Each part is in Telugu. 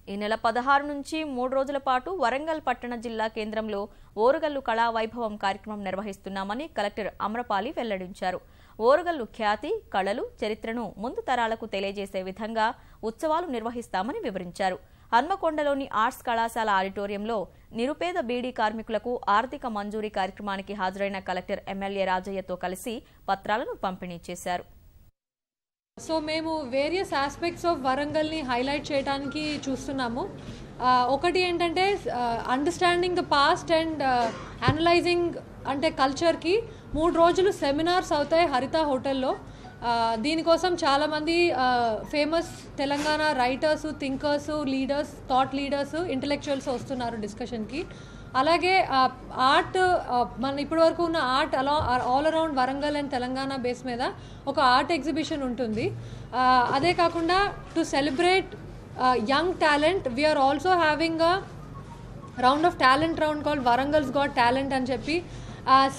ఈ నెల 16 నుంచి 3 రోజుల పాటు వరంగల్ పట్టణ జిల్లా కేంద్రంలో ఓరుగల్లు కళా వైభవం కార్యక్రమం నిర్వహిస్తున్నామని కలెక్టర్ అమ్రపాలి వెల్లడించారు. ఓరుగల్లు ఖ్యాతి, కళలు, చరిత్రను ముందు తరాలకు తెలియజేసే విధంగా ఉత్సవాలు నిర్వహిస్తామని వివరించారు. హన్మకొండలోని ఆర్ట్స్ కళాశాల ఆడిటోరియంలో నిరుపేద బీడీ కార్మికులకు ఆర్థిక మంజూరీ కార్యక్రమానికి హాజరైన కలెక్టర్ ఎమ్మెల్యే రాజయ్యతో కలిసి పత్రాలను పంపిణీ చేశారు. సో మేము వేరియస్ ఆస్పెక్ట్స్ ఆఫ్ వరంగల్ని హైలైట్ చేయడానికి చూస్తున్నాము. ఒకటి ఏంటంటే understanding the past and analysing అంటే కల్చర్కి 3 రోజులు సెమినార్స్ అవుతాయి హరిత హోటల్లో. దీనికోసం చాలామంది famous Telangana writers, thinkers, leaders, thought leaders, intellectuals వస్తున్నారు డిస్కషన్కి. అలాగే ఆర్ట్, మన ఇప్పటివరకు ఉన్న art all around Warangal and Telangana base మీద ఒక ఆర్ట్ ఎగ్జిబిషన్ ఉంటుంది. అదే కాకుండా to celebrate young talent we're also having a round of talent round called Warangal's got talent అని చెప్పి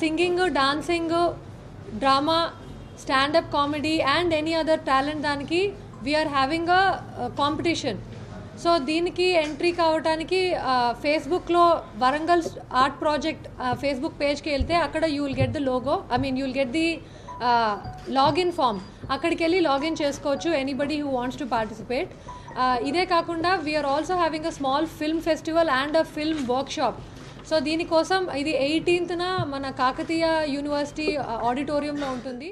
singing, dancing, drama, standup comedy and any other talent దానికి we're having a competition. So దీనికి ఎంట్రీ కావడానికి ఫేస్బుక్లో వరంగల్ ఆర్ట్ ప్రాజెక్ట్ ఫేస్బుక్ పేజ్కి వెళ్తే అక్కడ you will get the logo, you will get the login form. అక్కడికి వెళ్ళి లాగిన్ చేసుకోవచ్చు anybody who wants to participate. ఇదే కాకుండా we are also having a small film festival and a film workshop. So దీనికోసం ఇది 18న మన కాకతీయ యూనివర్సిటీ ఆడిటోరియంలో ఉంటుంది.